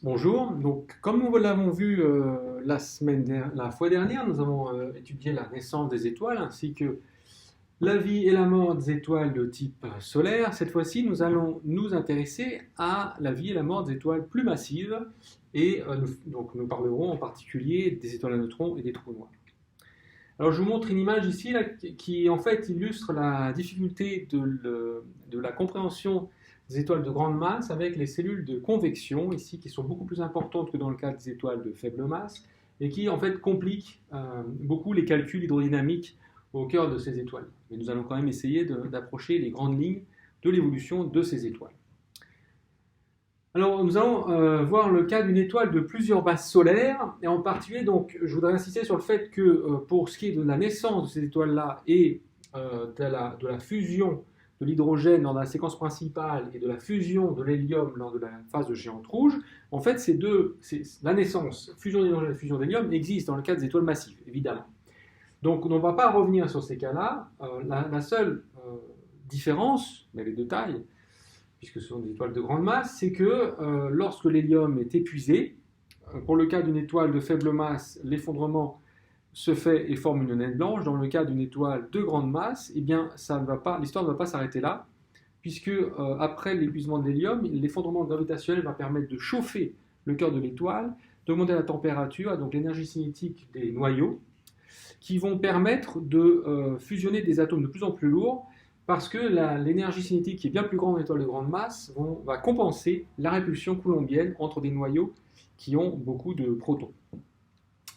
Bonjour, donc comme nous l'avons vu la fois dernière, nous avons étudié la naissance des étoiles ainsi que la vie et la mort des étoiles de type solaire. Cette fois-ci, nous allons nous intéresser à la vie et la mort des étoiles plus massives et nous parlerons en particulier des étoiles à neutrons et des trous noirs. Alors je vous montre une image ici là, qui en fait illustre la difficulté de la compréhension des étoiles de grande masse avec les cellules de convection ici qui sont beaucoup plus importantes que dans le cas des étoiles de faible masse et qui en fait compliquent beaucoup les calculs hydrodynamiques au cœur de ces étoiles. Mais nous allons quand même essayer d'approcher les grandes lignes de l'évolution de ces étoiles. Alors, nous allons voir le cas d'une étoile de plusieurs masses solaires, et en particulier, donc, je voudrais insister sur le fait que pour ce qui est de la naissance de ces étoiles-là et de la fusion de l'hydrogène lors de la séquence principale et de la fusion de l'hélium lors de la phase de géante rouge, en fait, la naissance, fusion d'hydrogène et fusion d'hélium existent dans le cas des étoiles massives, évidemment. Donc, on ne va pas revenir sur ces cas-là. La seule différence, mais les deux tailles, puisque ce sont des étoiles de grande masse, c'est que lorsque l'hélium est épuisé, pour le cas d'une étoile de faible masse, l'effondrement se fait et forme une naine blanche. Dans le cas d'une étoile de grande masse, eh bien, l'histoire ne va pas s'arrêter là, puisque après l'épuisement de l'hélium, l'effondrement gravitationnel va permettre de chauffer le cœur de l'étoile, d'augmenter la température, donc l'énergie cinétique des noyaux, qui vont permettre de fusionner des atomes de plus en plus lourds, parce que l'énergie cinétique qui est bien plus grande en étoile de grande masse va compenser la répulsion coulombienne entre des noyaux qui ont beaucoup de protons.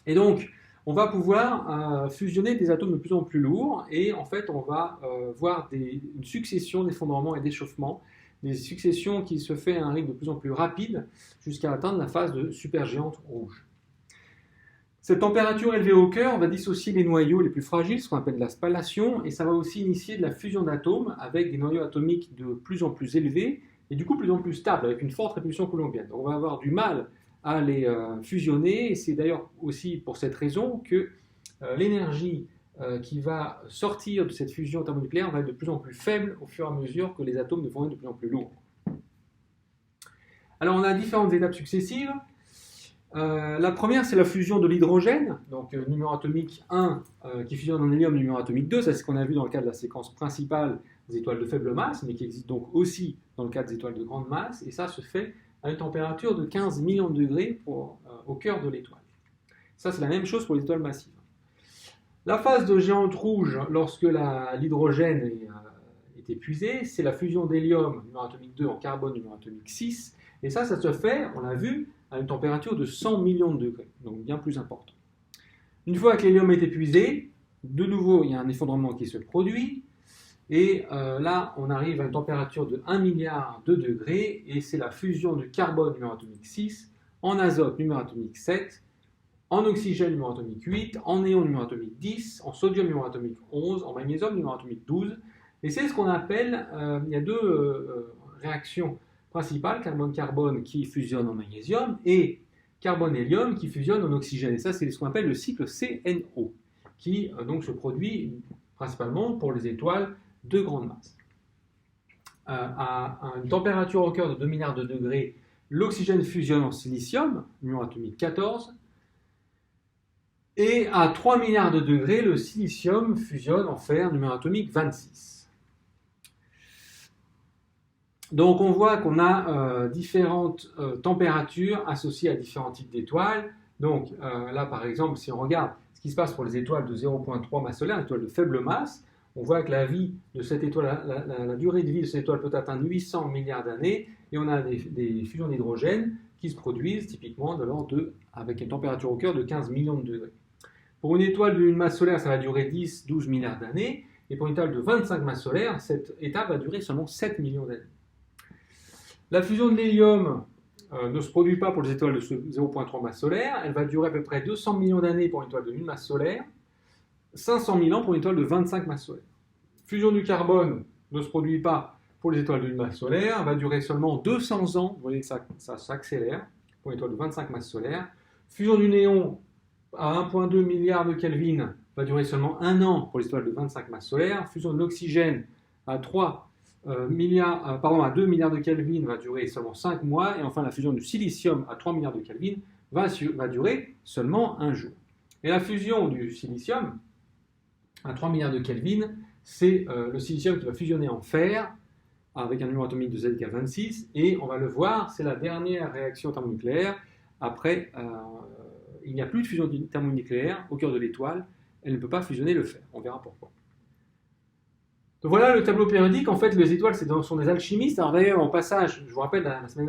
Et donc, on va pouvoir fusionner des atomes de plus en plus lourds, et en fait, on va voir une succession d'effondrements et d'échauffements, des successions qui se fait à un rythme de plus en plus rapide, jusqu'à atteindre la phase de supergéante rouge. Cette température élevée au cœur va dissocier les noyaux les plus fragiles, ce qu'on appelle la spallation, et ça va aussi initier de la fusion d'atomes avec des noyaux atomiques de plus en plus élevés et du coup plus en plus stables, avec une forte répulsion coulombienne. Donc on va avoir du mal à les fusionner, et c'est d'ailleurs aussi pour cette raison que l'énergie qui va sortir de cette fusion thermonucléaire va être de plus en plus faible au fur et à mesure que les atomes devront être de plus en plus lourds. Alors on a différentes étapes successives. La première, c'est la fusion de l'hydrogène, donc numéro atomique 1 qui fusionne en hélium, numéro atomique 2, c'est ce qu'on a vu dans le cas de la séquence principale des étoiles de faible masse, mais qui existe donc aussi dans le cas des étoiles de grande masse, et ça se fait à une température de 15 millions de degrés au cœur de l'étoile. Ça, c'est la même chose pour les étoiles massives. La phase de géante rouge, lorsque l'hydrogène est épuisé, c'est la fusion d'hélium, numéro atomique 2, en carbone, numéro atomique 6, et ça se fait, on l'a vu, à une température de 100 millions de degrés, donc bien plus important. Une fois que l'hélium est épuisé, de nouveau, il y a un effondrement qui se produit, et là, on arrive à une température de 1 milliard de degrés, et c'est la fusion du carbone numéro atomique 6, en azote numéro atomique 7, en oxygène numéro atomique 8, en néon numéro atomique 10, en sodium numéro atomique 11, en magnésium numéro atomique 12, et c'est ce qu'on appelle, il y a deux réactions principale, carbone-carbone qui fusionne en magnésium, et carbone-hélium qui fusionne en oxygène. Et ça, c'est ce qu'on appelle le cycle CNO, qui donc se produit principalement pour les étoiles de grande masse. À une température au cœur de 2 milliards de degrés, l'oxygène fusionne en silicium, numéro atomique 14, et à 3 milliards de degrés, le silicium fusionne en fer, numéro atomique 26. Donc on voit qu'on a différentes températures associées à différents types d'étoiles. Donc là par exemple, si on regarde ce qui se passe pour les étoiles de 0,3 masse solaire, étoiles de faible masse, on voit que la vie de cette étoile, la durée de vie de cette étoile peut atteindre 800 milliards d'années, et on a des fusions d'hydrogène qui se produisent typiquement avec une température au cœur de 15 millions de degrés. Pour une étoile d'une masse solaire, ça va durer 10-12 milliards d'années, et pour une étoile de 25 masses solaires, cette étape va durer seulement 7 millions d'années. La fusion de l'hélium ne se produit pas pour les étoiles de 0,3 masse solaire. Elle va durer à peu près 200 millions d'années pour une étoile de 1 masse solaire, 500 000 ans pour une étoile de 25 masses solaires. Fusion du carbone ne se produit pas pour les étoiles de 1 masse solaire. Elle va durer seulement 200 ans. Vous voyez que ça s'accélère pour une étoile de 25 masses solaires. Fusion du néon à 1,2 milliard de Kelvin va durer seulement 1 an pour les étoiles de 25 masses solaires. Fusion de l'oxygène à 3 à 2 milliards de Kelvin va durer seulement 5 mois, et enfin la fusion du silicium à 3 milliards de Kelvin va durer seulement un jour. Et la fusion du silicium à 3 milliards de Kelvin, c'est le silicium qui va fusionner en fer avec un numéro atomique de ZK26, et on va le voir, c'est la dernière réaction thermonucléaire. Après, il n'y a plus de fusion thermonucléaire au cœur de l'étoile, elle ne peut pas fusionner le fer, on verra pourquoi. Donc voilà le tableau périodique. En fait, les étoiles sont des alchimistes. Alors d'ailleurs, au passage, je vous rappelle, la fois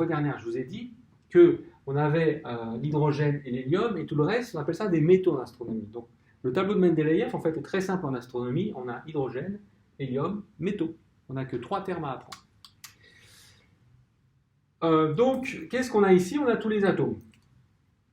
dernière, je vous ai dit qu'on avait l'hydrogène et l'hélium, et tout le reste, on appelle ça des métaux en astronomie. Donc le tableau de Mendeleïev, en fait, est très simple en astronomie. On a hydrogène, hélium, métaux. On n'a que 3 termes à apprendre. Donc, qu'est-ce qu'on a ici? On a tous les atomes.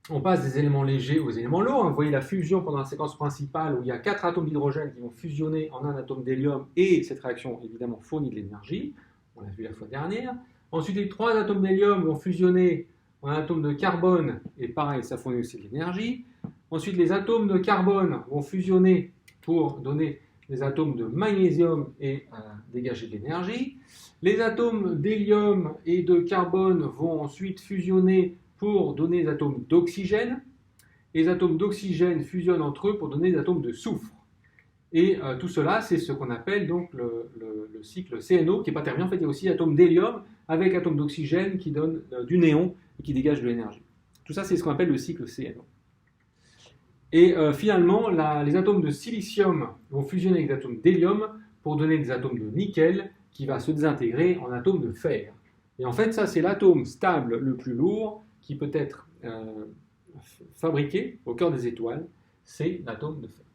On passe des éléments légers aux éléments lourds. Vous voyez la fusion pendant la séquence principale où il y a 4 atomes d'hydrogène qui vont fusionner en un atome d'hélium, et cette réaction évidemment fournit de l'énergie. On l'a vu la fois dernière. Ensuite, les 3 atomes d'hélium vont fusionner en un atome de carbone, et pareil, ça fournit aussi de l'énergie. Ensuite, les atomes de carbone vont fusionner pour donner des atomes de magnésium et dégager de l'énergie. Les atomes d'hélium et de carbone vont ensuite fusionner pour donner des atomes d'oxygène. Les atomes d'oxygène fusionnent entre eux pour donner des atomes de soufre. Et tout cela, c'est ce qu'on appelle donc le cycle CNO, qui n'est pas terminé. En fait, il y a aussi atomes d'hélium avec atomes d'oxygène qui donnent du néon et qui dégagent de l'énergie. Tout ça, c'est ce qu'on appelle le cycle CNO. Et finalement, les atomes de silicium vont fusionner avec des atomes d'hélium pour donner des atomes de nickel qui va se désintégrer en atomes de fer. Et en fait, ça, c'est l'atome stable le plus lourd qui peut être fabriqué au cœur des étoiles, c'est l'atome de fer.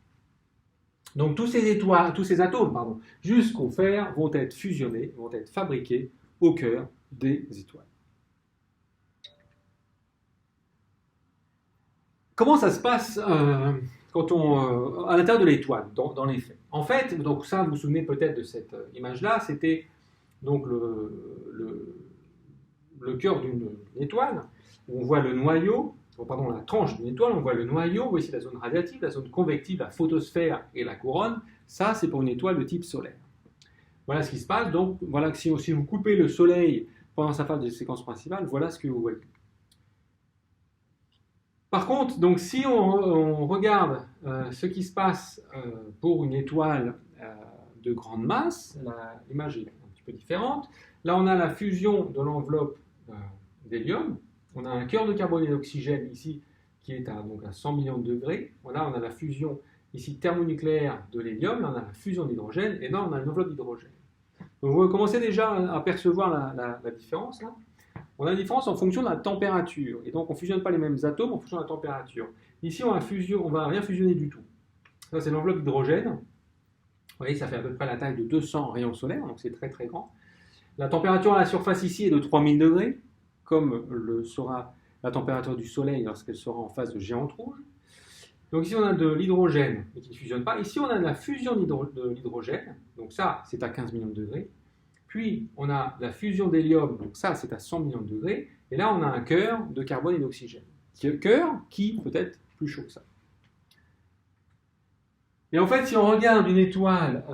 Donc tous ces atomes, jusqu'au fer, vont être fusionnés, vont être fabriqués au cœur des étoiles. Comment ça se passe à l'intérieur de l'étoile, dans les faits? En fait, donc ça, vous vous souvenez peut-être de cette image-là, c'était donc le cœur d'une étoile, où on voit le noyau, la tranche d'une étoile, on voit le noyau, voici la zone radiative, la zone convective, la photosphère et la couronne. Ça, c'est pour une étoile de type solaire. Voilà ce qui se passe. Donc, voilà que si vous coupez le Soleil pendant sa phase de séquence principale, voilà ce que vous voyez. Par contre, donc, si on regarde ce qui se passe pour une étoile de grande masse, l'image est un petit peu différente. Là, on a la fusion de l'enveloppe d'hélium. On a un cœur de carbone et d'oxygène ici qui est à 100 millions de degrés. Là, on a la fusion ici thermonucléaire de l'hélium. Là, on a la fusion d'hydrogène. Et là, on a une enveloppe d'hydrogène. Donc, vous commencez déjà à percevoir la différence. Là. On a une différence en fonction de la température. Et donc, on ne fusionne pas les mêmes atomes en fonction de la température. Ici, on ne va rien fusionner du tout. Ça, c'est l'enveloppe d'hydrogène. Vous voyez, ça fait à peu près la taille de 200 rayons solaires. Donc, c'est très, très grand. La température à la surface ici est de 3000 degrés. Comme le sera la température du Soleil lorsqu'elle sera en phase de géante rouge. Donc ici, on a de l'hydrogène, mais qui ne fusionne pas. Ici, on a de la fusion de l'hydrogène. Donc ça, c'est à 15 millions de degrés. Puis, on a la fusion d'hélium. Donc ça, c'est à 100 millions de degrés. Et là, on a un cœur de carbone et d'oxygène. Cœur qui peut être plus chaud que ça. Et en fait, si on regarde une étoile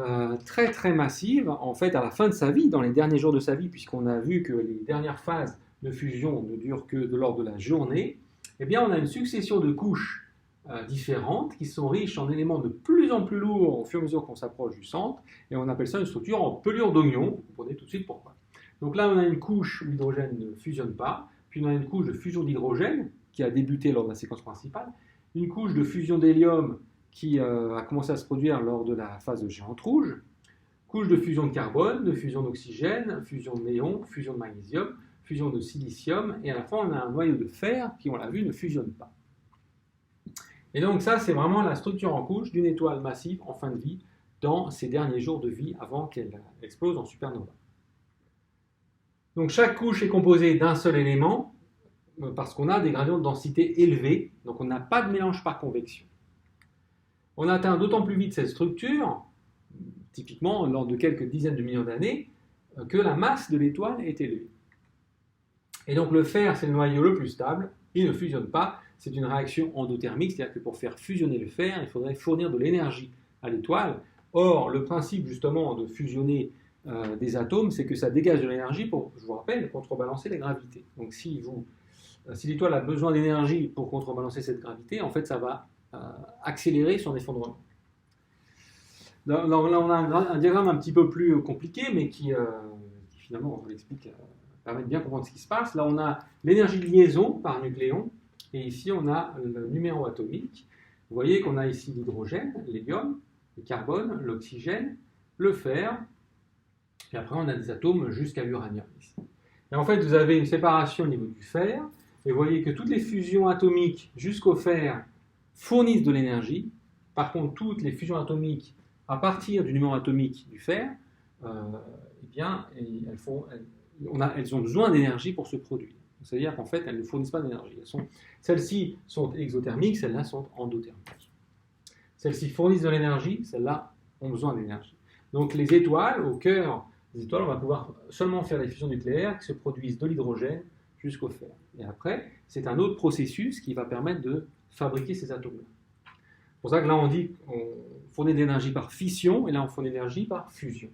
très, très massive, en fait, à la fin de sa vie, dans les derniers jours de sa vie, puisqu'on a vu que les dernières phases de fusion ne dure que de l'ordre de la journée, eh bien on a une succession de couches différentes qui sont riches en éléments de plus en plus lourds au fur et à mesure qu'on s'approche du centre, et on appelle ça une structure en pelure d'oignon. Vous comprenez tout de suite pourquoi. Donc là, on a une couche où l'hydrogène ne fusionne pas, puis on a une couche de fusion d'hydrogène qui a débuté lors de la séquence principale, une couche de fusion d'hélium qui a commencé à se produire lors de la phase de géante rouge, couche de fusion de carbone, de fusion d'oxygène, fusion de néon, fusion de magnésium, fusion de silicium, et à la fin, on a un noyau de fer qui, on l'a vu, ne fusionne pas. Et donc ça, c'est vraiment la structure en couche d'une étoile massive en fin de vie, dans ses derniers jours de vie avant qu'elle explose en supernova. Donc chaque couche est composée d'un seul élément, parce qu'on a des gradients de densité élevés, donc on n'a pas de mélange par convection. On atteint d'autant plus vite cette structure, typiquement lors de quelques dizaines de millions d'années, que la masse de l'étoile est élevée. Et donc le fer, c'est le noyau le plus stable, il ne fusionne pas, c'est une réaction endothermique, c'est-à-dire que pour faire fusionner le fer, il faudrait fournir de l'énergie à l'étoile. Or, le principe justement de fusionner des atomes, c'est que ça dégage de l'énergie pour, je vous rappelle, contrebalancer la gravité. Donc si l'étoile a besoin d'énergie pour contrebalancer cette gravité, en fait, ça va accélérer son effondrement. Donc là, on a un diagramme un petit peu plus compliqué, mais qui finalement, on vous l'explique, permet de bien comprendre ce qui se passe. Là, on a l'énergie de liaison par nucléon, et ici, on a le numéro atomique. Vous voyez qu'on a ici l'hydrogène, l'hélium, le carbone, l'oxygène, le fer, et après, on a des atomes jusqu'à l'uranium ici. Et en fait, vous avez une séparation au niveau du fer, et vous voyez que toutes les fusions atomiques jusqu'au fer fournissent de l'énergie. Par contre, toutes les fusions atomiques à partir du numéro atomique du fer, eh bien, elles ont besoin d'énergie pour se produire. C'est-à-dire qu'en fait, elles ne fournissent pas d'énergie. Celles-ci sont exothermiques, celles-là sont endothermiques. Celles-ci fournissent de l'énergie, celles-là ont besoin d'énergie. Donc les étoiles, au cœur des étoiles, on va pouvoir seulement faire des fusions nucléaires qui se produisent de l'hydrogène jusqu'au fer. Et après, c'est un autre processus qui va permettre de fabriquer ces atomes-là. C'est pour ça que là, on dit qu'on fournit de l'énergie par fission, et là, on fournit de l'énergie par fusion.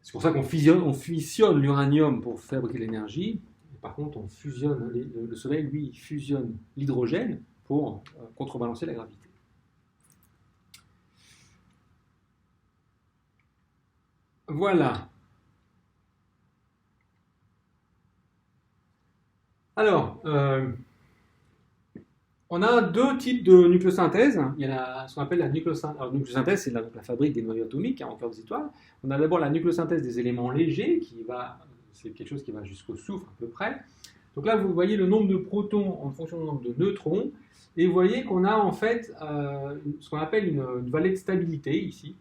C'est pour ça qu'on fissionne l'uranium pour fabriquer l'énergie. Par contre, on fusionne, le Soleil, lui, fusionne l'hydrogène pour contrebalancer la gravité. Voilà. Alors, on a deux types de nucléosynthèse. Il y a ce qu'on appelle la nucléosynthèse. Alors, nucléosynthèse, c'est la fabrique des noyaux atomiques en cœur des étoiles. On a d'abord la nucléosynthèse des éléments légers, c'est quelque chose qui va jusqu'au soufre à peu près. Donc là, vous voyez le nombre de protons en fonction du nombre de neutrons. Et vous voyez qu'on a en fait ce qu'on appelle une vallée de stabilité ici,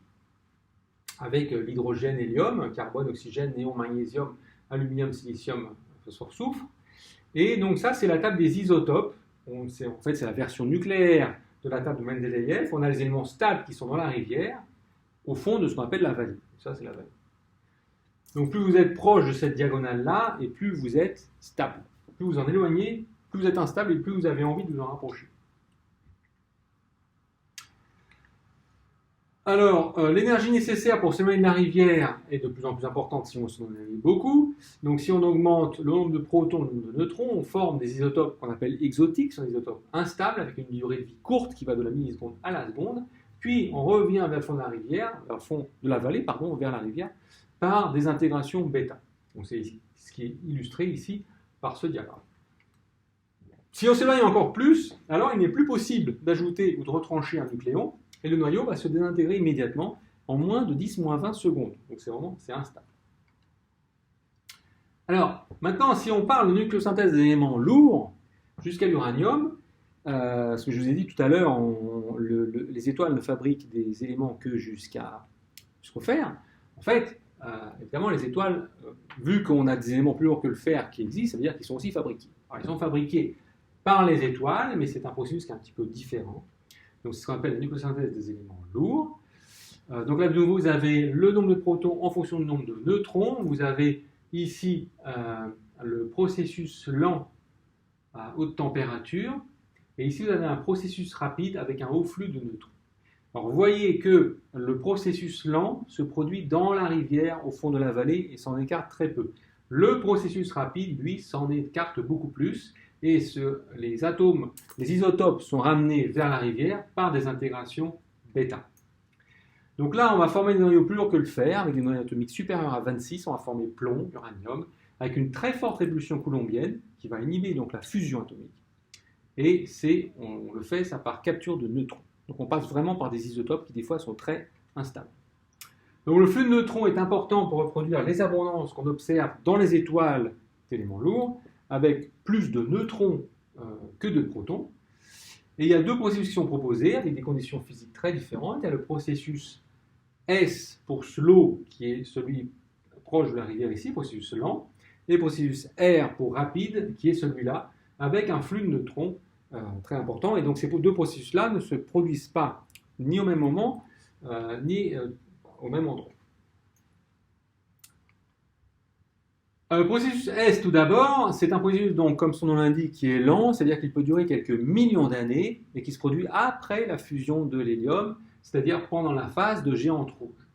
avec l'hydrogène, hélium, carbone, oxygène, néon, magnésium, aluminium, silicium, phosphore, soufre. Et donc ça, c'est la table des isotopes. En fait, c'est la version nucléaire de la table de Mendeleïev. On a les éléments stables qui sont dans la rivière, au fond de ce qu'on appelle la vallée. Ça, c'est la vallée. Donc, plus vous êtes proche de cette diagonale-là, et plus vous êtes stable. Plus vous en éloignez, plus vous êtes instable, et plus vous avez envie de vous en rapprocher. Alors, l'énergie nécessaire pour s'éloigner de la rivière est de plus en plus importante si on s'en éloigne beaucoup. Donc, si on augmente le nombre de protons, le nombre de neutrons, on forme des isotopes qu'on appelle exotiques, ce sont des isotopes instables avec une durée de vie courte qui va de la milliseconde à la seconde. Puis, on revient vers le fond de la rivière, vers le fond de la vallée, pardon, vers la rivière, par des intégrations bêta. Donc, c'est ce qui est illustré ici par ce diagramme. Si on s'éloigne encore plus, alors il n'est plus possible d'ajouter ou de retrancher un nucléon. Et le noyau va se désintégrer immédiatement en moins de 10-20 secondes. Donc c'est instable. Alors, maintenant, si on parle de nucléosynthèse des éléments lourds jusqu'à l'uranium, ce que je vous ai dit tout à l'heure, les étoiles ne fabriquent des éléments que jusqu'au fer. En fait, évidemment, les étoiles, vu qu'on a des éléments plus lourds que le fer qui existent, ça veut dire qu'ils sont aussi fabriqués. Alors, ils sont fabriqués par les étoiles, mais c'est un processus qui est un petit peu différent. Donc, c'est ce qu'on appelle la nucléosynthèse des éléments lourds. Donc là, de nouveau, vous avez le nombre de protons en fonction du nombre de neutrons. Vous avez ici le processus lent à haute température. Et ici, vous avez un processus rapide avec un haut flux de neutrons. Alors, vous voyez que le processus lent se produit dans la rivière, au fond de la vallée, et s'en écarte très peu. Le processus rapide, lui, s'en écarte beaucoup plus. Et les isotopes sont ramenés vers la rivière par des intégrations bêta. Donc là, on va former des noyaux plus lourds que le fer, avec des noyaux atomiques supérieurs à 26. On va former plomb, uranium, avec une très forte répulsion coulombienne qui va inhiber donc la fusion atomique. Et on le fait ça par capture de neutrons. Donc on passe vraiment par des isotopes qui des fois sont très instables. Donc le flux de neutrons est important pour reproduire les abondances qu'on observe dans les étoiles d'éléments lourds, avec plus de neutrons que de protons. Et il y a deux processus qui sont proposés avec des conditions physiques très différentes. Il y a le processus S pour slow, qui est celui proche de la rivière ici, processus lent, et le processus R pour rapide, qui est celui-là, avec un flux de neutrons très important. Et donc ces deux processus-là ne se produisent pas ni au même moment, ni au même endroit. Le processus S, tout d'abord, c'est un processus, donc, comme son nom l'indique, qui est lent, c'est-à-dire qu'il peut durer quelques millions d'années et qui se produit après la fusion de l'hélium, c'est-à-dire pendant la phase de géante rouge.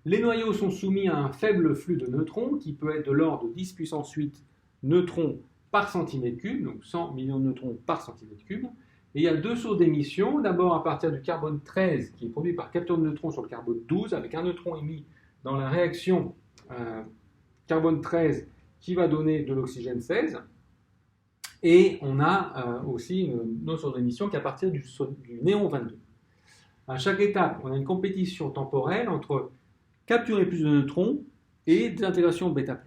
Les noyaux sont soumis à un faible flux de neutrons qui peut être de l'ordre de 10 puissance 8 neutrons par centimètre cube, donc 100 millions de neutrons par centimètre cube. Et il y a deux sources d'émission, d'abord à partir du carbone 13 qui est produit par capteur de neutrons sur le carbone 12 avec un neutron émis dans la réaction carbone 13 qui va donner de l'oxygène 16. Et on a aussi une autre source d'émission qui est à partir du néon 22. À chaque étape, on a une compétition temporelle entre capturer plus de neutrons et désintégration bêta+.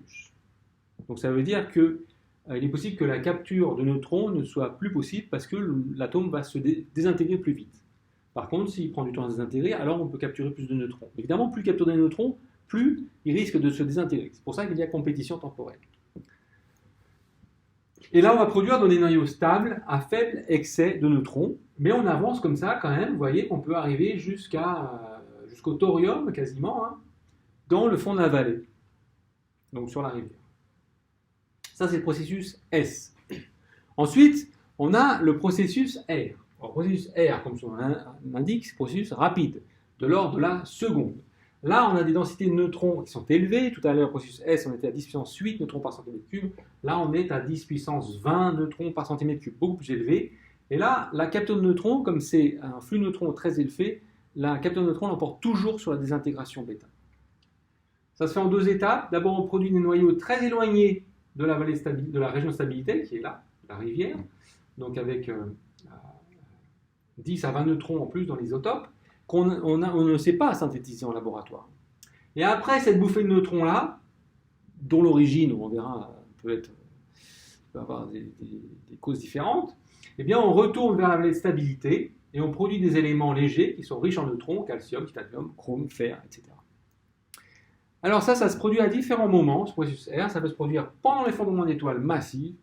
Donc ça veut dire que il est possible que la capture de neutrons ne soit plus possible parce que l'atome va se désintégrer plus vite. Par contre, s'il prend du temps à se désintégrer, alors on peut capturer plus de neutrons. Évidemment, plus il capture des neutrons, plus il risque de se désintégrer. C'est pour ça qu'il y a compétition temporelle. Et là, on va produire dans des noyaux stables à faible excès de neutrons, mais on avance comme ça quand même. Vous voyez qu'on peut arriver jusqu'au thorium quasiment, hein, dans le fond de la vallée, donc sur la rivière. Ça, c'est le processus S. Ensuite, on a le processus R. Alors, le processus R, comme son nom l'indique, c'est un processus rapide, de l'ordre de la seconde. Là, on a des densités de neutrons qui sont élevées. Tout à l'heure, le processus S, on était à 10 puissance 8 neutrons par centimètre cube. Là, on est à 10 puissance 20 neutrons par centimètre cube, beaucoup plus élevé. Et là, la capture de neutrons, comme c'est un flux de neutrons très élevé, la capture de neutrons l'emporte toujours sur la désintégration bêta. Ça se fait en deux étapes. D'abord, on produit des noyaux très éloignés de la région de stabilité, qui est là, la rivière, donc avec 10 à 20 neutrons en plus dans l'isotope, qu'on ne sait pas synthétiser en laboratoire. Et après cette bouffée de neutrons-là, dont l'origine, on verra, peut avoir des causes différentes, eh bien on retourne vers la vallée de stabilité et on produit des éléments légers qui sont riches en neutrons, calcium, titanium, chrome, fer, etc. Alors ça se produit à différents moments, ce processus R. Ça peut se produire pendant l'effondrement d'étoiles massives,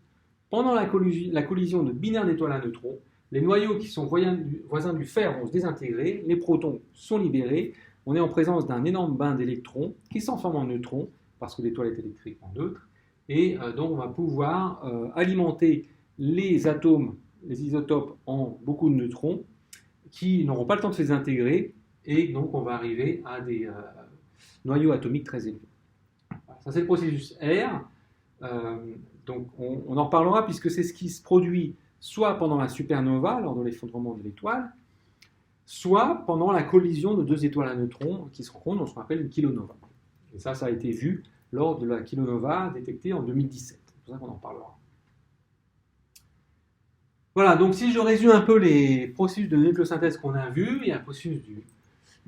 pendant la collision de binaires d'étoiles à neutrons. Les noyaux qui sont voisins du fer vont se désintégrer, les protons sont libérés. On est en présence d'un énorme bain d'électrons qui s'enforment en neutrons, parce que l'étoile est électrique en neutre. Et donc on va pouvoir alimenter les atomes, les isotopes en beaucoup de neutrons, qui n'auront pas le temps de se désintégrer. Et donc on va arriver à des noyaux atomiques très élevés. Voilà, ça c'est le processus R. Donc on en reparlera puisque c'est ce qui se produit soit pendant la supernova, lors de l'effondrement de l'étoile, soit pendant la collision de deux étoiles à neutrons qui se rencontrent dans ce qu'on appelle une kilonova. Et ça a été vu lors de la kilonova détectée en 2017. C'est pour ça qu'on en parlera. Voilà, donc si je résume un peu les processus de nucléosynthèse qu'on a vus, il y a un processus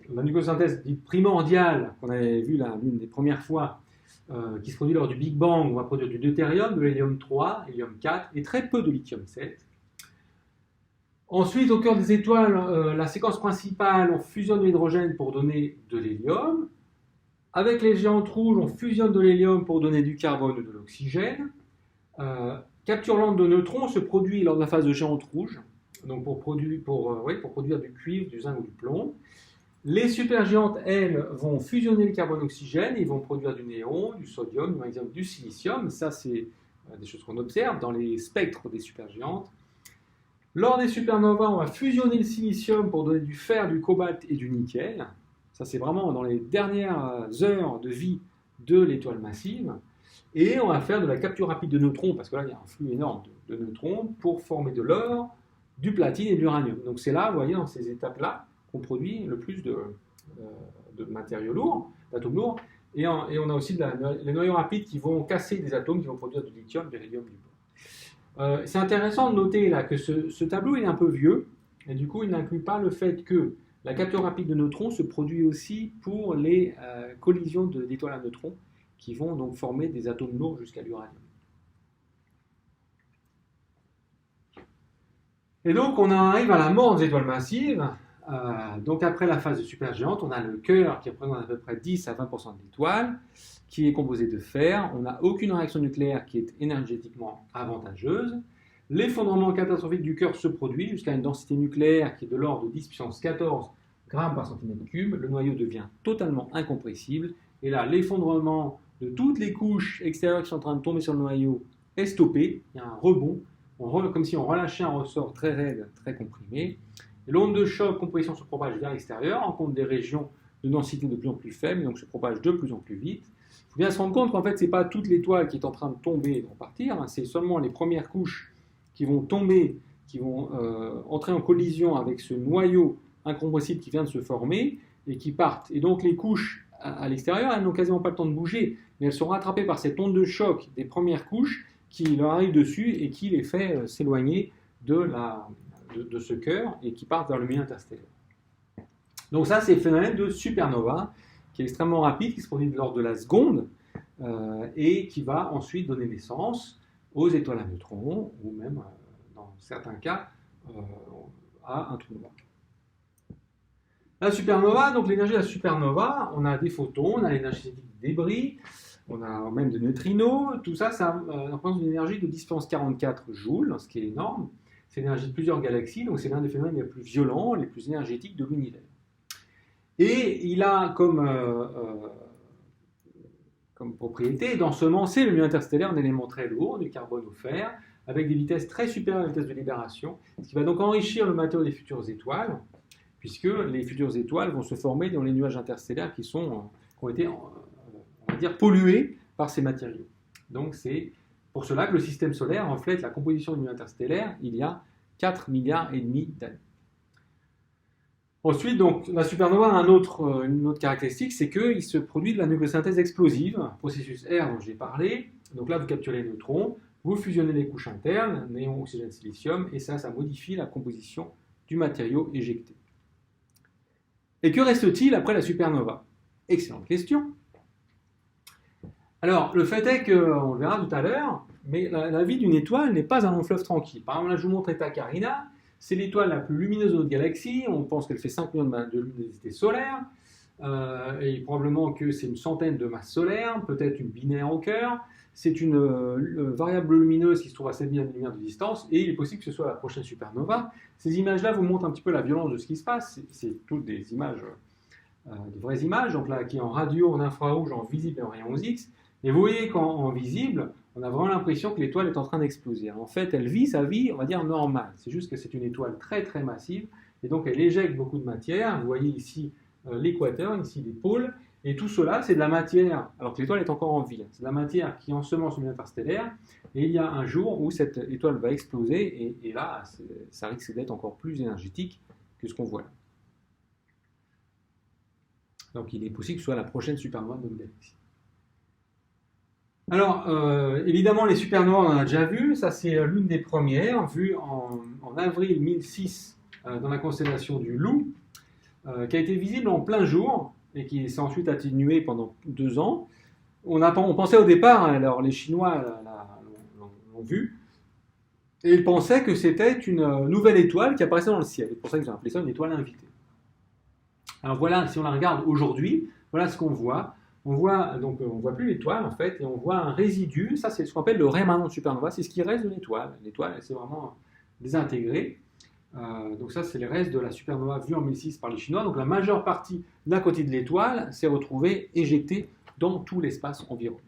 la nucléosynthèse dite primordiale, qu'on avait vu l'une des premières fois, qui se produit lors du Big Bang. On va produire du deutérium, de l'hélium 3, hélium 4 et très peu de lithium 7. Ensuite, au cœur des étoiles, la séquence principale, on fusionne de l'hydrogène pour donner de l'hélium. Avec les géantes rouges, on fusionne de l'hélium pour donner du carbone ou de l'oxygène. Capture lente de neutrons se produit lors de la phase de géante rouge, donc pour produire du cuivre, du zinc ou du plomb. Les supergéantes, elles, vont fusionner le carbone-oxygène, ils vont produire du néon, du sodium, du magnésium, du silicium. Ça, c'est des choses qu'on observe dans les spectres des supergéantes. Lors des supernovas, on va fusionner le silicium pour donner du fer, du cobalt et du nickel. Ça, c'est vraiment dans les dernières heures de vie de l'étoile massive. Et on va faire de la capture rapide de neutrons, parce que là, il y a un flux énorme de neutrons, pour former de l'or, du platine et de l'uranium. Donc c'est là, vous voyez, dans ces étapes-là, qu'on produit le plus de matériaux lourds, d'atomes lourds. Et on a aussi les noyaux rapides qui vont casser des atomes, qui vont produire du lithium, du rhélium, du bohr. C'est intéressant de noter là que ce tableau il est un peu vieux, et du coup il n'inclut pas le fait que la capture rapide de neutrons se produit aussi pour les collisions d'étoiles à neutrons, qui vont donc former des atomes lourds jusqu'à l'uranium. Et donc on arrive à la mort des étoiles massives. Donc après la phase de supergéante, on a le cœur qui représente à peu près 10 à 20% de l'étoile, qui est composé de fer. On n'a aucune réaction nucléaire qui est énergétiquement avantageuse. L'effondrement catastrophique du cœur se produit jusqu'à une densité nucléaire qui est de l'ordre de 10 puissance 14 grammes par centimètre cube. Le noyau devient totalement incompressible. Et là, l'effondrement de toutes les couches extérieures qui sont en train de tomber sur le noyau est stoppé. Il y a un rebond, comme si on relâchait un ressort très raide, très comprimé. L'onde de choc, compression se propage vers l'extérieur, rencontre des régions de densité de plus en plus faible, donc se propage de plus en plus vite. Il faut bien se rendre compte qu'en fait, ce n'est pas toute l'étoile qui est en train de tomber et de repartir, hein, c'est seulement les premières couches qui vont tomber, qui vont entrer en collision avec ce noyau incompressible qui vient de se former et qui partent. Et donc les couches à l'extérieur, elles n'ont quasiment pas le temps de bouger, mais elles sont rattrapées par cette onde de choc des premières couches qui leur arrive dessus et qui les fait s'éloigner de ce cœur et qui partent vers le milieu interstellaire. Donc ça, c'est le phénomène de supernova, qui est extrêmement rapide, qui se produit de l'ordre de la seconde, et qui va ensuite donner naissance aux étoiles à neutrons, ou même, dans certains cas, à un trou noir. La supernova, donc l'énergie de la supernova, on a des photons, on a l'énergie cinétique des débris, on a même des neutrinos, tout ça, ça représente une énergie de 10 puissance 44 joules, ce qui est énorme. C'est l'énergie de plusieurs galaxies, donc c'est l'un des phénomènes les plus violents, les plus énergétiques de l'univers. Et il a comme propriété d'ensemencer le milieu interstellaire en éléments très lourds, du carbone au fer, avec des vitesses très supérieures à la vitesse de libération, ce qui va donc enrichir le matériau des futures étoiles, puisque les futures étoiles vont se former dans les nuages interstellaires qui ont été, on va dire, pollués par ces matériaux. Donc c'est pour cela que le système solaire reflète la composition du milieu interstellaire il y a 4,5 milliards d'années. Ensuite, donc, la supernova a une autre caractéristique, c'est qu'il se produit de la nucléosynthèse explosive, processus R dont j'ai parlé. Donc là, vous capturez les neutrons, vous fusionnez les couches internes, néon, oxygène, silicium, et ça modifie la composition du matériau éjecté. Et que reste-t-il après la supernova? Excellente question. Alors, le fait est qu'on le verra tout à l'heure, mais la vie d'une étoile n'est pas un long fleuve tranquille. Par exemple, là, je vous montre Eta Carina. C'est l'étoile la plus lumineuse de notre galaxie. On pense qu'elle fait 5 millions de luminosité solaire. Et probablement que c'est une centaine de masses solaires, peut-être une binaire au cœur. C'est une variable lumineuse qui se trouve à 7 millions de lumières de distance. Et il est possible que ce soit la prochaine supernova. Ces images-là vous montrent un petit peu la violence de ce qui se passe. C'est toutes des images, des vraies images, donc là, qui est en radio, en infrarouge, en visible et en rayons X. Et vous voyez qu'en visible, on a vraiment l'impression que l'étoile est en train d'exploser. En fait, elle vit sa vie, on va dire, normale. C'est juste que c'est une étoile très très massive, et donc elle éjecte beaucoup de matière. Vous voyez ici l'équateur, ici les pôles, et tout cela, c'est de la matière, alors que l'étoile est encore en vie. C'est de la matière qui ensemence le milieu interstellaire, et il y a un jour où cette étoile va exploser, et là, ça risque d'être encore plus énergétique que ce qu'on voit là. Donc il est possible que ce soit la prochaine supernova de notre galaxie. Alors, évidemment, les supernovas, on en a déjà vu. Ça, c'est l'une des premières, vue en avril 1006 dans la constellation du Loup, qui a été visible en plein jour et qui s'est ensuite atténuée pendant 2 ans. On pensait au départ, alors les Chinois l'ont vue, et ils pensaient que c'était une nouvelle étoile qui apparaissait dans le ciel. C'est pour ça qu'ils ont appelé ça une étoile invitée. Alors voilà, si on la regarde aujourd'hui, voilà ce qu'on voit. On voit plus l'étoile en fait, et on voit un résidu. Ça, c'est ce qu'on appelle le rémanent de supernova. C'est ce qui reste de l'étoile. L'étoile, elle s'est vraiment désintégrée. Donc ça, c'est les restes de la supernova vue en 1006 par les Chinois. Donc la majeure partie d'un côté de l'étoile s'est retrouvée éjectée dans tout l'espace environnant.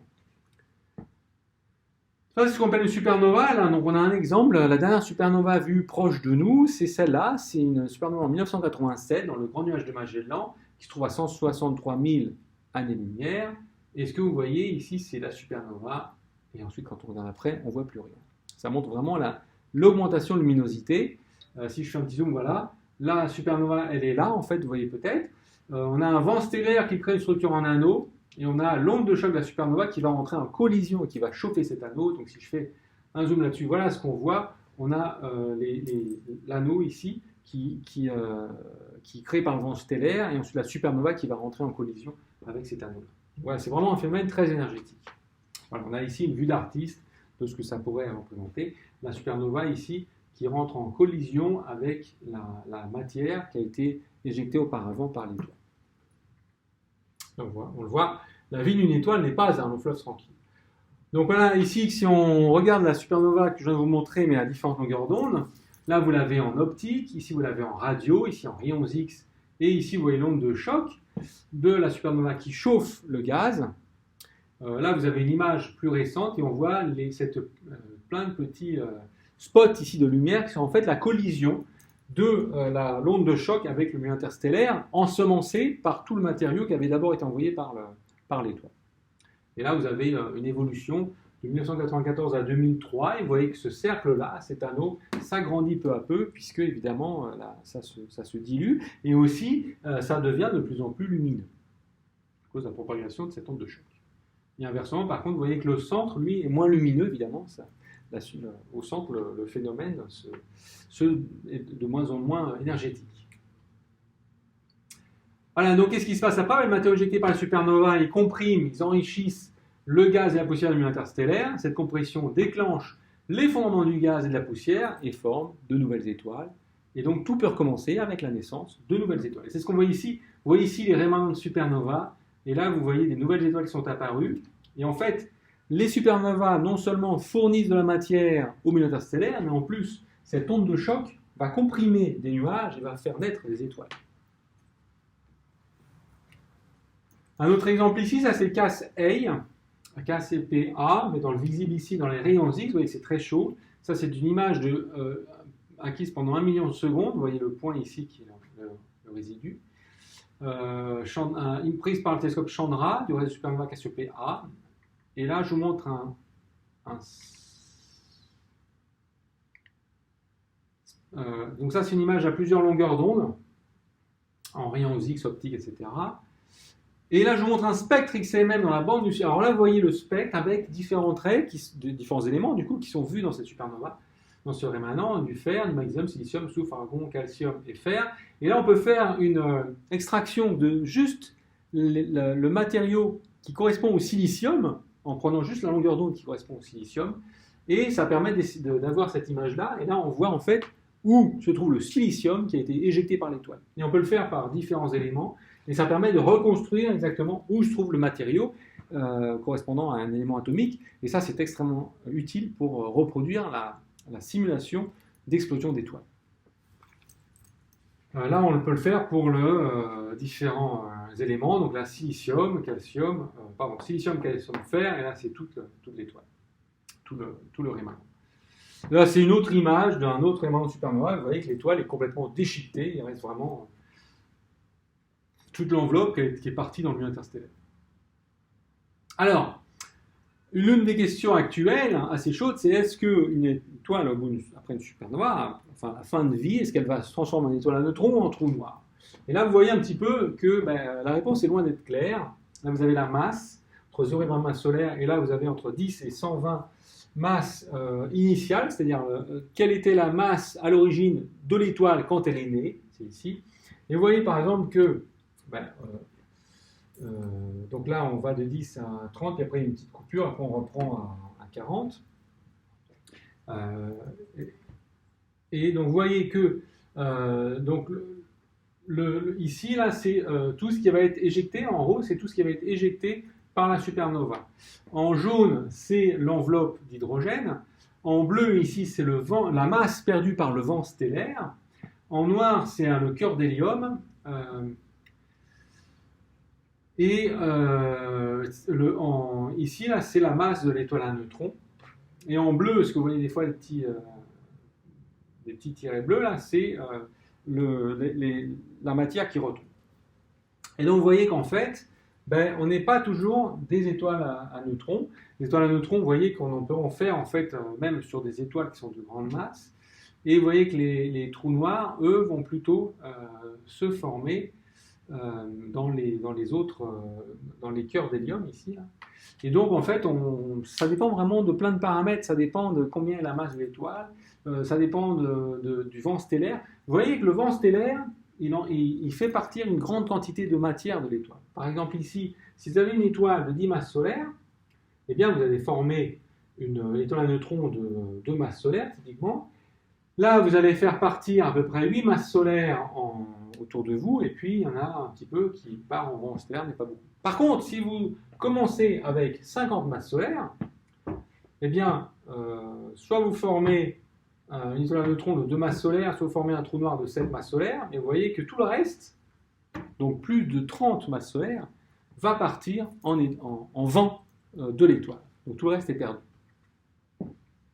Ça, c'est ce qu'on appelle une supernova. Là, donc on a un exemple. La dernière supernova vue proche de nous, c'est celle-là. C'est une supernova en 1987 dans le Grand Nuage de Magellan, qui se trouve à 163 000 années-lumière. Et ce que vous voyez ici, c'est la supernova. Et ensuite, quand on regarde après, on ne voit plus rien. Ça montre vraiment l'augmentation de luminosité. Si je fais un petit zoom, voilà. La supernova, elle est là, en fait, vous voyez peut-être. On a un vent stellaire qui crée une structure en anneau. Et on a l'onde de choc de la supernova qui va rentrer en collision et qui va chauffer cet anneau. Donc si je fais un zoom là-dessus, voilà ce qu'on voit. On a l'anneau ici qui est créé par le vent stellaire, et ensuite la supernova qui va rentrer en collision avec cet anneau-là. Voilà, c'est vraiment un phénomène très énergétique. Voilà, on a ici une vue d'artiste de ce que ça pourrait représenter. La supernova ici qui rentre en collision avec la matière qui a été éjectée auparavant par l'étoile. Donc voilà, on le voit, la vie d'une étoile n'est pas un long fleuve tranquille. Donc voilà, ici, si on regarde la supernova que je viens de vous montrer, mais à différentes longueurs d'onde, là vous l'avez en optique, ici vous l'avez en radio, ici en rayons X, et ici vous voyez l'onde de choc de la supernova qui chauffe le gaz. Là vous avez une image plus récente et on voit plein de petits spots ici de lumière qui sont en fait la collision de l'onde de choc avec le milieu interstellaire, ensemencé par tout le matériau qui avait d'abord été envoyé par l'étoile. Et là, vous avez une évolution de 1994 à 2003, et vous voyez que ce cercle-là, cet anneau, s'agrandit peu à peu, puisque évidemment, là, ça se dilue, et aussi, ça devient de plus en plus lumineux, à cause de la propagation de cette onde de choc. Et inversement, par contre, vous voyez que le centre, lui, est moins lumineux, évidemment. Au centre, le phénomène est de moins en moins énergétique. Voilà, donc qu'est-ce qui se passe après? Les matériaux éjectés par la supernova, ils compriment, ils enrichissent le gaz et la poussière du milieu interstellaire. Cette compression déclenche l'effondrement du gaz et de la poussière et forme de nouvelles étoiles. Et donc tout peut recommencer avec la naissance de nouvelles étoiles. Et c'est ce qu'on voit ici. Vous voyez ici les rémanents de supernova. Et là, vous voyez des nouvelles étoiles qui sont apparues. Et en fait, les supernovas non seulement fournissent de la matière au milieu interstellaire, mais en plus, cette onde de choc va comprimer des nuages et va faire naître des étoiles. Un autre exemple ici, ça c'est CAS-A, KCPA, mais dans le visible ici, dans les rayons X, vous voyez que c'est très chaud. Ça, c'est une image acquise pendant 1 million de secondes. Vous voyez le point ici qui est le résidu. Une prise par le télescope Chandra du réseau supernova Cassiopée-A. Et là, je vous montre donc ça, c'est une image à plusieurs longueurs d'onde, en rayons X, optiques, etc. Et là, je vous montre un spectre XMM dans la bande du ciel. Alors là, vous voyez le spectre avec différents traits, différents éléments, du coup, qui sont vus dans cette supernova, dans ce rémanent, du fer, du magnésium, silicium, soufre, argon, calcium et fer. Et là, on peut faire une extraction de juste le matériau qui correspond au silicium, en prenant juste la longueur d'onde qui correspond au silicium. Et ça permet d'avoir cette image-là. Et là, on voit en fait où se trouve le silicium qui a été éjecté par l'étoile. Et on peut le faire par différents éléments. Et ça permet de reconstruire exactement où se trouve le matériau correspondant à un élément atomique. Et ça, c'est extrêmement utile pour reproduire la simulation d'explosion d'étoiles. Là, on peut le faire pour différents éléments. Donc là, silicium, calcium, silicium, calcium, fer. Et là, c'est toute l'étoile, tout le rémanent. Là, c'est une autre image d'un autre rémanent de supernova. Vous voyez que l'étoile est complètement déchiquetée. Il reste vraiment toute l'enveloppe qui est partie dans le milieu interstellaire. Alors, l'une des questions actuelles assez chaudes, c'est est-ce qu'une étoile, après une supernova, enfin la fin de vie, est-ce qu'elle va se transformer en étoile à neutrons ou en trou noir? Et là, vous voyez un petit peu que la réponse est loin d'être claire. Là, vous avez la masse, entre 0 et 20 masses solaires, et là, vous avez entre 10 et 120 masses initiales, c'est-à-dire quelle était la masse à l'origine de l'étoile quand elle est née, c'est ici. Et vous voyez par exemple que donc là, on va de 10 à 30, puis après il y a une petite coupure, après on reprend à 40. Et donc vous voyez que donc, ici, là, c'est tout ce qui va être éjecté. En rose, c'est tout ce qui va être éjecté par la supernova. En jaune, c'est l'enveloppe d'hydrogène. En bleu, ici, c'est la masse perdue par le vent stellaire. En noir, c'est le cœur d'hélium. Ici, là, c'est la masse de l'étoile à neutrons. Et en bleu, ce que vous voyez des fois, des petits tirets bleus, là, c'est la matière qui retombe. Et donc, vous voyez qu'en fait, on n'est pas toujours des étoiles à neutrons. Les étoiles à neutrons, vous voyez qu'on peut en faire, en fait, même sur des étoiles qui sont de grande masse. Et vous voyez que les trous noirs, eux, vont plutôt se former dans les cœurs d'hélium ici. Là. Et donc en fait, ça dépend vraiment de plein de paramètres, ça dépend de combien est la masse de l'étoile, ça dépend du vent stellaire. Vous voyez que le vent stellaire, il fait partir une grande quantité de matière de l'étoile. Par exemple ici, si vous avez une étoile de 10 masses solaires, eh bien vous allez former une étoile à neutrons de 2 masses solaires typiquement. Là, vous allez faire partir à peu près 8 masses solaires autour de vous, et puis il y en a un petit peu qui part en vent stellaire, mais pas beaucoup. Par contre, si vous commencez avec 50 masses solaires, eh bien, soit vous formez une étoile à neutrons de 2 masses solaires, soit vous formez un trou noir de 7 masses solaires, et vous voyez que tout le reste, donc plus de 30 masses solaires, va partir en vent de l'étoile. Donc tout le reste est perdu.